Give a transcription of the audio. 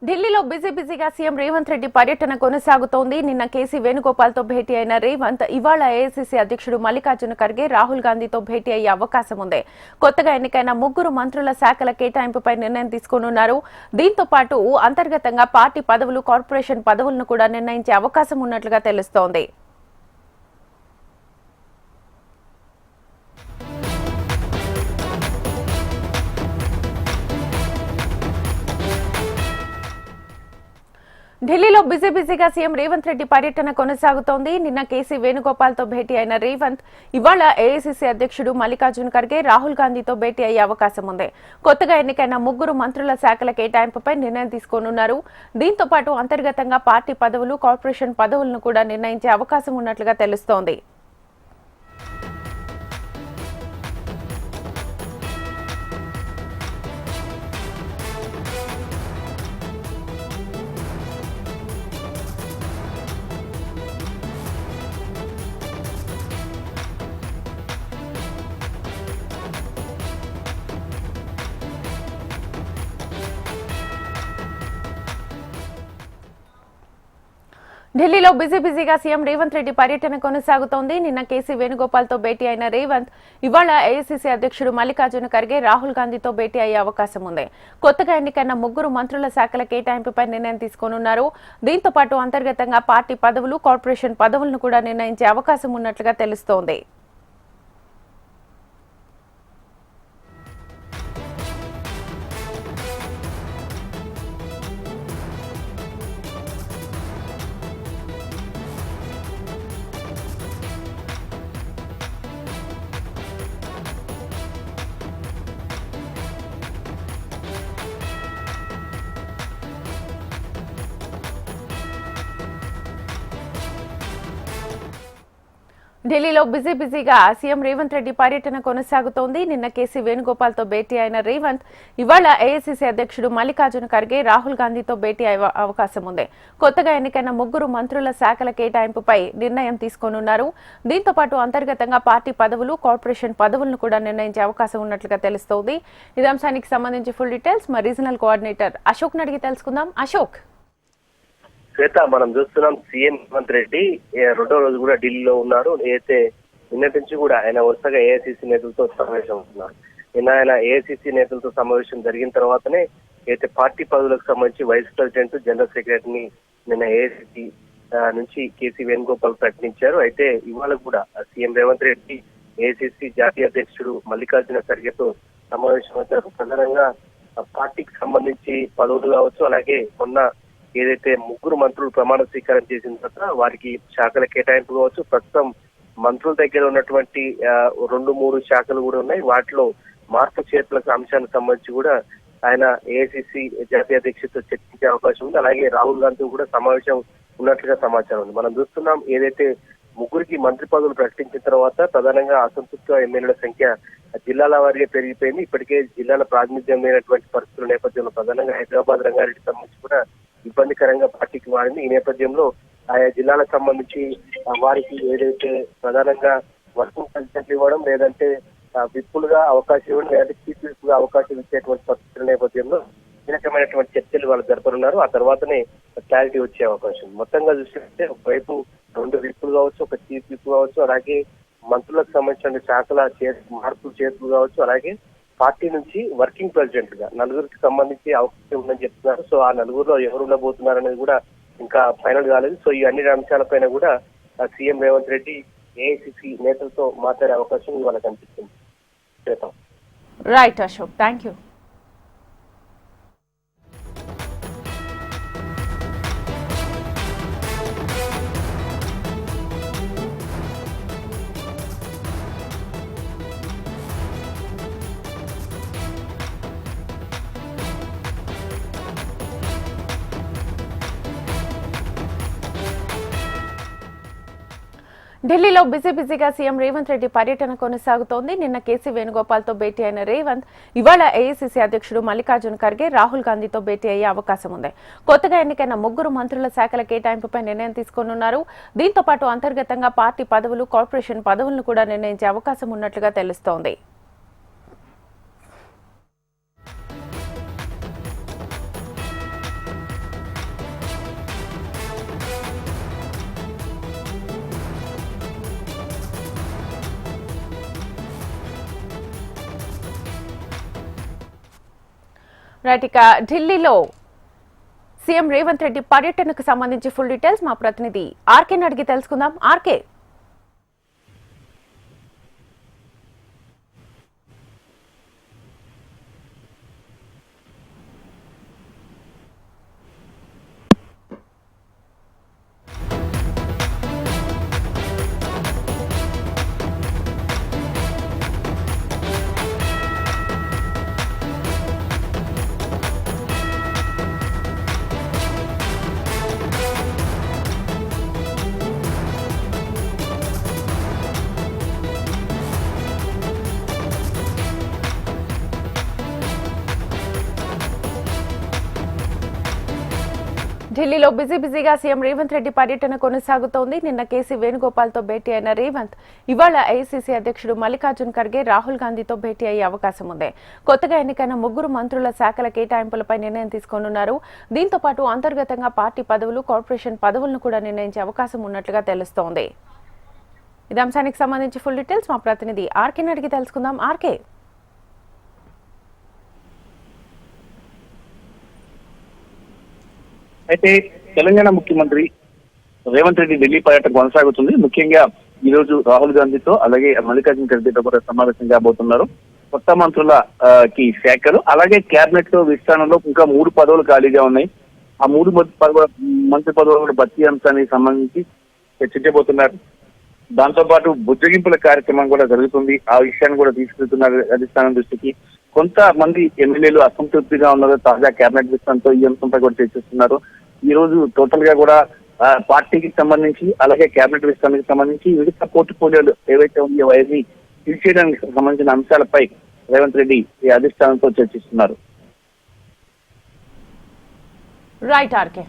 ఢిల్లీలో బిజీగా సీఎం రేవంత్ రెడ్డి పర్యటన కొనసాగుతోంది. నిన్న కేసీ వేణుగోపాల్తో భేటీ అయిన రేవంత్ ఇవాళ ఏఐసీసీ అధ్యక్షుడు మల్లికార్జున ఖర్గే, రాహుల్ గాంధీతో భేటీ అయ్యే అవకాశం ఉంది. కొత్తగా ఎన్నికైన 3 మంత్రుల శాఖల కేటాయింపుపై నిర్ణయం తీసుకోనున్నారు. దీంతో పాటు అంతర్గతంగా పార్టీ పదవులు, కార్పొరేషన్ పదవులను కూడా నిర్ణయించే అవకాశం ఉన్నట్లుగా తెలుస్తోంది. ఢిల్లీలో బిజీగా సీఎం రేవంత్ రెడ్డి పర్యటన కొనసాగుతోంది. నిన్న కేసీ వేణుగోపాల్తో భేటీ అయిన రేవంత్ ఇవాళ ఏఐసీసీ అధ్యక్షుడు మల్లికార్జున ఖర్గే, రాహుల్ గాంధీతో భేటీ అయ్యే అవకాశం ఉంది. కొత్తగా ఎన్నికైన 3 మంత్రుల శాఖల కేటాయింపుపై నిర్ణయం తీసుకోనున్నారు. దీంతో పాటు అంతర్గతంగా పార్టీ పదవులు, కార్పొరేషన్ పదవులను కూడా నిర్ణయించే అవకాశం ఉన్నట్లుగా తెలుస్తోంది. ఢిల్లీలో బిజీగా సీఎం రేవంత్ రెడ్డి పర్యటన కొనసాగుతోంది. నిన్న కేసీ వేణుగోపాల్తో భేటీ అయిన రేవంత్ ఇవాళ ఏఐసీసీ అధ్యక్షుడు మల్లికార్జున ఖర్గే, రాహుల్ గాంధీతో భేటీ అయ్యే అవకాశం ఉంది. కొత్తగా ఎన్నికైన 3 మంత్రుల శాఖల కేటాయింపుపై నిర్ణయం తీసుకోనున్నారు. దీంతో పాటు అంతర్గతంగా పార్టీ పదవులు, కార్పొరేషన్ పదవులను కూడా నిర్ణయించే అవకాశం ఉన్నట్లుగా తెలుస్తోంది. ఢిల్లీలో బిజీగా సీఎం రేవంత్ రెడ్డి పర్యటన కొనసాగుతోంది. నిన్న కేసీ వేణుగోపాల్తో భేటీ అయిన రేవంత్ ఇవాళ ఏఐసీసీ అధ్యక్షుడు మల్లికార్జున ఖర్గే, రాహుల్ గాంధీతో భేటీ అయ్యే అవకాశం ఉంది. కొత్తగా ఎన్నికైన 3 మంత్రుల శాఖల కేటాయింపుపై నిర్ణయం తీసుకోనున్నారు. దీంతో పాటు అంతర్గతంగా పార్టీ పదవులు, కార్పొరేషన్ పదవులను కూడా నిర్ణయించే అవకాశం ఉన్నట్లుగా తెలుస్తోంది. ఇదే అంశానికి సంబంధించి ఫుల్ డీటెయిల్స్ మా రీజనల్ కోఆర్డినేటర్ అశోక్ అడిగి తెలుసుకుందాం. అశోక్, శ్వేత, మనం చూస్తున్నాం సీఎం రేవంత్ రెడ్డి 2వ రోజు కూడా ఢిల్లీలో ఉన్నారు. అయితే నిన్నటి నుంచి కూడా ఆయన వరుసగా ఏఐసీసీ నేతలతో సమావేశం అవుతున్నారు. నిన్న ఆయన ఏఐసీసీ నేతలతో సమావేశం జరిగిన తర్వాతనే అయితే పార్టీ పదవులకు సంబంధించి వైస్ ప్రెసిడెంట్, జనరల్ సెక్రటరీని నిన్న ఏఐసీసీ నుంచి కేసీ వేణుగోపాల్ ప్రకటించారు. అయితే ఇవాళ కూడా సీఎం రేవంత్ రెడ్డి ఏఐసీసీ జాతీయ అధ్యక్షుడు మల్లికార్జున ఖర్గేతో సమావేశం అవుతారు. ప్రధానంగా పార్టీకి సంబంధించి పదవులు కావచ్చు, అలాగే మొన్న ఏదైతే 3 మంత్రులు ప్రమాణ స్వీకారం చేసిన తర్వాత వారికి శాఖల కేటాయింపు కావచ్చు, ప్రస్తుతం మంత్రుల దగ్గర ఉన్నటువంటి 2-3 శాఖలు కూడా ఉన్నాయి. వాటిలో మార్పు చేర్పులకు అంశానికి సంబంధించి కూడా ఆయన ఏఐసీసీ జాతీయ అధ్యక్షుడితో చర్చించే అవకాశం ఉంది. అలాగే రాహుల్ గాంధీ కూడా సమావేశం ఉన్నట్లుగా సమాచారం ఉంది. మనం చూస్తున్నాం ఏదైతే 3కి మంత్రి పదవులు ప్రకటించిన తర్వాత ప్రధానంగా అసంతృప్త ఎమ్మెల్యేల సంఖ్య జిల్లాల వారీగా పెరిగిపోయింది. ఇప్పటికే జిల్లాల ప్రాతినిధ్యం లేనటువంటి పరిస్థితుల నేపథ్యంలో ప్రధానంగా హైదరాబాద్, రంగారెడ్డికి సంబంధించి కూడా ఇబ్బందికరంగా పార్టీకి మారింది. ఈ నేపథ్యంలో ఆయా జిల్లాలకు సంబంధించి వారికి ఏదైతే ప్రధానంగా వర్కింగ్ ప్రెసిడెంట్లు ఇవ్వడం, లేదంటే విప్పులుగా అవకాశం ఇవ్వడం, లేదంటే చీఫ్ విప్ గా అవకాశం ఇచ్చేటువంటి పరిస్థితుల నేపథ్యంలో కీలకమైనటువంటి చర్చలు వాళ్ళు జరపనున్నారు. ఆ తర్వాతనే క్లారిటీ వచ్చే అవకాశం. మొత్తంగా చూస్తుంటే ఒకవైపు 2 విప్పులు కావచ్చు, ఒక చీఫ్ విప్ కావచ్చు, అలాగే మంత్రులకు సంబంధించిన శాఖల మార్పులు చేర్పులు కావచ్చు, అలాగే పార్టీ నుంచి వర్కింగ్ ప్రెసిడెంట్ గా 4కి సంబంధించి అవకాశం ఉందని చెప్తున్నారు. సో ఆ 4లో ఎవరు ఉండబోతున్నారు అనేది కూడా ఇంకా ఫైనల్ కాలేదు. సో ఈ అన్ని అంశాలపైన కూడా సీఎం రేవంత్ రెడ్డి ఏఐసీసీ నేతలతో మాట్లాడే అవకాశం ఇవాళ కనిపిస్తుంది. Right Ashok, thank you. ఢిల్లీలో బిజీగా సీఎం రేవంత్ రెడ్డి పర్యటన కొనసాగుతోంది. నిన్న కేసీ వేణుగోపాల్తో భేటీ అయిన రేవంత్ ఇవాళ ఏఐసీసీ అధ్యక్షుడు మల్లికార్జున ఖర్గే, రాహుల్ గాంధీతో భేటీ అయ్యే అవకాశం ఉంది. కొత్తగా ఎన్నికైన 3 మంత్రుల శాఖల కేటాయింపుపై నిర్ణయం తీసుకోనున్నారు. దీంతో పాటు అంతర్గతంగా పార్టీ పదవులు, కార్పొరేషన్ పదవులను కూడా నిర్ణయించే అవకాశం ఉన్నట్లుగా తెలుస్తోంది. రైట్, ఇక ఢిల్లీలో సీఎం రేవంత్ రెడ్డి పర్యటనకు సంబంధించి ఫుల్ డీటెయిల్స్ మా ప్రతినిధి ఆర్కేని అడిగి తెలుసుకుందాం. ఆర్కే, ఢిల్లీలో బిజీగా సీఎం రేవంత్ రెడ్డి పర్యటన కొనసాగుతోంది. నిన్న కేసీ వేణుగోపాల్తో భేటీ అయిన రేవంత్ ఇవాళ ఏఐసీసీ అధ్యక్షుడు మల్లికార్జున్ ఖర్గే, రాహుల్ గాంధీతో భేటీ అయ్యే అవకాశం ఉంది. కొత్తగా ఎన్నికైన 3 మంత్రుల శాఖల కేటాయింపులపై నిర్ణయం తీసుకోనున్నారు. దీంతో పాటు అంతర్గతంగా పార్టీ పదవులు, కార్పొరేషన్ పదవులను కూడా నిర్ణయించే అవకాశం ఉన్నట్లుగా తెలుస్తోంది. ఇదే అంశానికి సంబంధించి ఫుల్ డీటెయిల్స్ మా ప్రతినిధి ఆర్కేని అడిగి తెలుసుకుందాం. ఆర్కే, అయితే తెలంగాణ ముఖ్యమంత్రి రేవంత్ రెడ్డి ఢిల్లీ పర్యటన కొనసాగుతుంది. ముఖ్యంగా ఈ రోజు రాహుల్ గాంధీతో అలాగే మల్లికార్జున ఖర్గేతో కూడా సమావేశం కాబోతున్నారు. కొత్త మంత్రుల కి శాఖలు అలాగే కేబినెట్ విస్తరణలో ఇంకా 3 పదవులు ఖాళీగా ఉన్నాయి. ఆ 3 మంత్రి పదవుల భర్తీ అంశానికి సంబంధించి చర్చించబోతున్నారు. దాంతో పాటు బుజ్జగింపుల కార్యక్రమం కూడా జరుగుతుంది. ఆ విషయాన్ని కూడా తీసుకెళ్తున్నారు అధిష్టానం దృష్టికి. కొంతమంది ఎమ్మెల్యేలు అసంతృప్తిగా ఉన్నారు. తాజా కేబినెట్ విస్తరణతో ఈ అంశంపై కూడా చర్చిస్తున్నారు. ఈ రోజు టోటల్ గా కూడా పార్టీకి సంబంధించి అలాగే కేబినెట్ విస్తరణకి సంబంధించి వివిధ పోర్ట్ఫోలియోలు ఏవైతే ఉన్నాయో అవన్నీ తీర్చేయడానికి సంబంధించిన అంశాలపై రేవంత్ రెడ్డి ఈ అధిష్టానంతో చర్చిస్తున్నారు. Right RK.